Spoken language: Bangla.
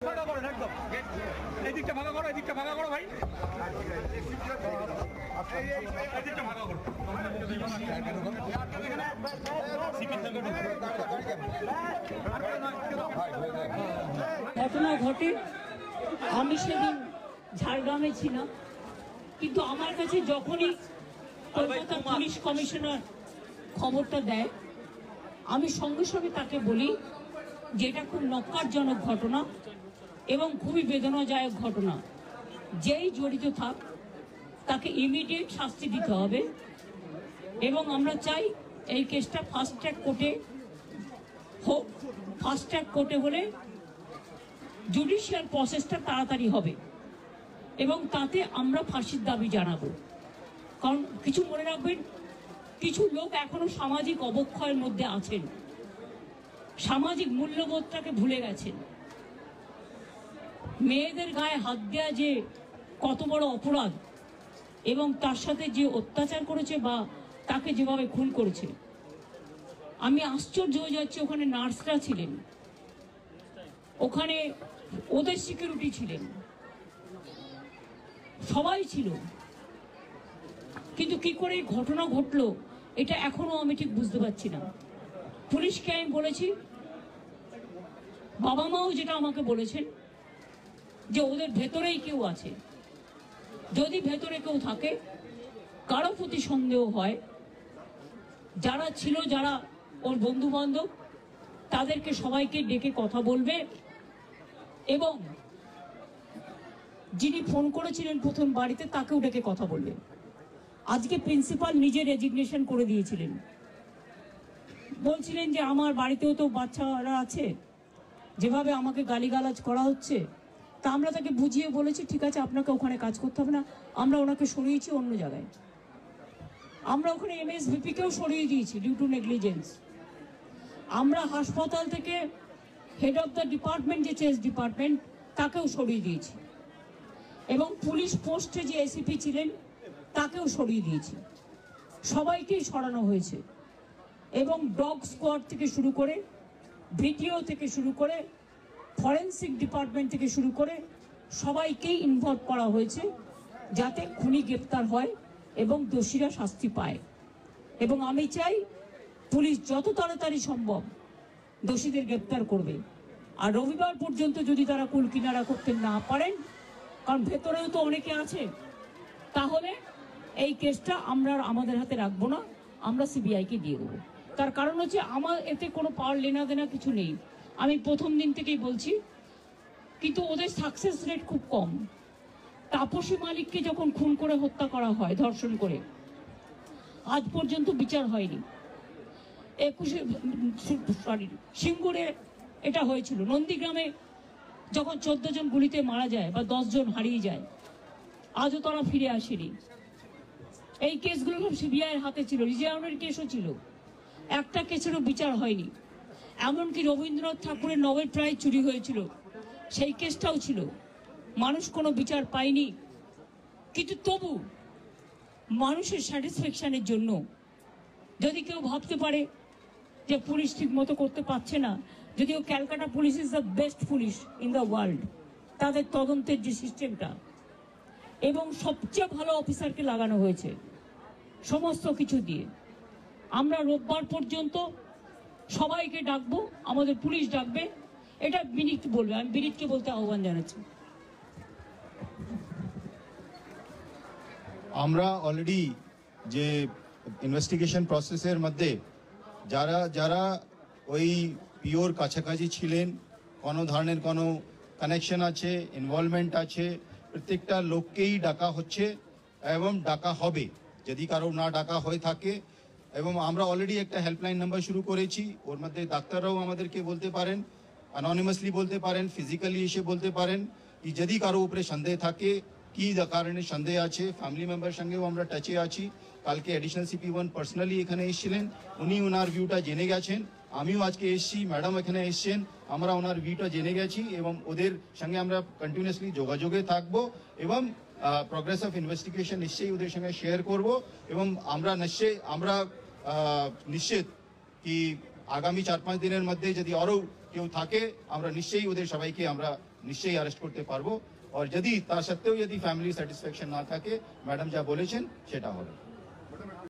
ভাগা করো একদম, এই দিকটা ভাগা করো, এই দিকটা ভাগা করো ভাই, এই দিকটা ভাগা করো। ঘটনা ঘটে, আমি সেদিন ঝাড়গ্রামে ছিলাম, কিন্তু আমার কাছে যখনই কলকাতা পুলিশ কমিশনার খবরটা দেয়, আমি সঙ্গে সঙ্গে তাকে বলি যে এটা খুব নক্কারজনক ঘটনা এবং খুবই বেদনাদায়ক ঘটনা। যেই জড়িত থাক তাকে ইমিডিয়েট শাস্তি দিতে হবে এবং আমরা চাই এই কেসটা ফাস্ট ট্র্যাক কোর্টে হোক। ফাস্ট ট্র্যাক কোর্টে হলে জুডিশিয়াল প্রসেসটা তাড়াতাড়ি হবে এবং তাতে আমরা ফাঁসির দাবি জানাবো। কারণ কিছু মনে রাখবেন, কিছু লোক এখনো সামাজিক অবক্ষয়ের মধ্যে আছেন, সামাজিক মূল্যবোধটাকে ভুলে গেছেন। মেয়েদের গায়ে হাত দেওয়া যে কত বড় অপরাধ এবং তার সাথে যে অত্যাচার করেছে বা তাকে যেভাবে খুন করেছে, আমি আশ্চর্য হয়ে যাচ্ছি। ওখানে নার্সরা ছিলেন, ওখানে ওদের সিকিউরিটি ছিলেন, সবাই ছিল, কিন্তু কি করে এই ঘটনা ঘটলো এটা এখনো আমি ঠিক বুঝতে পারছি না। পুলিশকে আমি বলেছি, বাবা মাও যেটা আমাকে বলেছেন যে ওদের ভেতরেই কেউ আছে, যদি ভেতরে কেউ থাকে, কারো প্রতি সন্দেহ হয়, যারা ছিল, যারা ওর বন্ধু বান্ধব, তাদেরকে সবাইকে ডেকে কথা বলবে এবং যিনি ফোন করেছিলেন প্রথম বাড়িতে তাকেও ডেকে কথা বলবে। আজকে প্রিন্সিপাল নিজে রেজিগনেশন করে দিয়েছিলেন, বলছিলেন যে আমার বাড়িতেও তো বাচ্চারা আছে, যেভাবে আমাকে গালিগালাজ করা হচ্ছে, তা আমরা তাকে বুঝিয়ে বলেছি ঠিক আছে আপনাকে ওখানে কাজ করতে হবে না, আমরা ওনাকে সরিয়েছি অন্য জায়গায়। আমরা ওখানে MSVP-কেও সরিয়ে দিয়েছি ডিউ টু নেগলিজেন্স। আমরা হাসপাতাল থেকে হেড অফ দ্য ডিপার্টমেন্ট, যে চেস ডিপার্টমেন্ট, তাকেও সরিয়ে দিয়েছি এবং পুলিশ পোস্টে যে ACP ছিলেন তাকেও সরিয়ে দিয়েছি। সবাইকেই সরানো হয়েছে এবং ডগ স্কোয়াড থেকে শুরু করে, ভিডিও থেকে শুরু করে, ফরেন্সিক ডিপার্টমেন্ট থেকে শুরু করে সবাইকেই ইনভলভ করা হয়েছে যাতে খুনি গ্রেপ্তার হয় এবং দোষীরা শাস্তি পায়। এবং আমি চাই পুলিশ যত তাড়াতাড়ি সম্ভব দোষীদের গ্রেপ্তার করবে। আর রবিবার পর্যন্ত যদি তারা কুল কিনারা করতে না পারেন, কারণ ভেতরেও তো অনেকে আছে, তাহলে এই কেসটা আমরা আমাদের হাতে রাখবো না, আমরা CBI-কে দিয়ে দেবো। তার কারণ হচ্ছে আমার এতে কোনো পাওয়ার লেনা দেনা কিছু নেই, আমি প্রথম দিন থেকেই বলছি। কিন্তু ওদের সাকসেস রেট খুব কম। তাপসী মালিককে যখন খুন করে হত্যা করা হয়, ধর্ষণ করে, আজ পর্যন্ত বিচার হয়নি। সিঙ্গুরে এটা হয়েছিল, নন্দীগ্রামে যখন 14 জন গুলিতে মারা যায় বা 10 জন হারিয়ে যায়, আজও তারা ফিরে আসেনি। এই কেসগুলো সব CBI-এর হাতে ছিল, রিজার্ভের কেসও ছিল, একটা কেসেরও বিচার হয়নি। এমনকি রবীন্দ্রনাথ ঠাকুরের নোবেল প্রাইজ চুরি হয়েছিল, সেই কেসটাও ছিল, মানুষ কোনো বিচার পায়নি। কিন্তু তবু মানুষের স্যাটিসফ্যাকশনের জন্য যদি কেউ ভাবতে পারে যে পুলিশ ঠিক মতো করতে পারছে না, যদিও Calcutta police is the best police in the world, তাদের তদন্তের যে সিস্টেমটা এবং সবচেয়ে ভালো অফিসারকে লাগানো হয়েছে সমস্ত কিছু দিয়ে। আমরা রোববার পর্যন্ত সবাইকে ডাকবো, আমাদের পুলিশ ডাকবে, এটা বিনীত বলবে, আমি বিনীতকে বলতে আহ্বান জানাচ্ছি। আমরা অলরেডি যে ইনভেস্টিগেশন প্রসেসের মধ্যে যারা যারা ওই পিওর কাছাকাছি ছিলেন, কোনো ধরনের কোনো কানেকশন আছে, ইনভলভমেন্ট আছে, প্রত্যেকটা লোককেই ডাকা হচ্ছে এবং ডাকা হবে যদি কারো না ডাকা হয়ে থাকে। এবং আমরা অলরেডি একটা হেল্পলাইন নাম্বার শুরু করেছি, ওর মধ্যে ডাক্তাররাও আমাদেরকে বলতে পারেন, অ্যানোনিমাসলি বলতে পারেন, ফিজিক্যালি এসে বলতে পারেন কি যদি কারো উপরে সন্দেহ থাকে, কি কারণে সন্দেহ আছে। ফ্যামিলি মেম্বার সঙ্গেও আমরা টাচে আছি। কালকে অ্যাডিশনাল CP1 পার্সোনালি এখানে এসেছিলেন, উনি ওনার ভিউটা জেনে গেছেন। আমিও আজকে এসেছি, ম্যাডাম এখানে এসছেন, আমরা ওনার ভিউটা জেনে গেছি এবং ওদের সঙ্গে আমরা কন্টিনিউয়াসলি যোগাযোগে থাকবো এবং প্রোগ্রেস অফ ইনভেস্টিগেশন নিশ্চয়ই ওদের সঙ্গে শেয়ার করব। এবং আমরা নিশ্চিত কি আগামী 4-5 দিনের মধ্যে যদি আরও কেউ থাকে, আমরা নিশ্চয়ই ওদের সবাইকে আমরা নিশ্চয়ই অ্যারেস্ট করতে পারবো আর যদি তার সত্ত্বেও যদি ফ্যামিলি স্যাটিসফ্যাকশন না থাকে ম্যাডাম যা বলেছেন সেটা হবে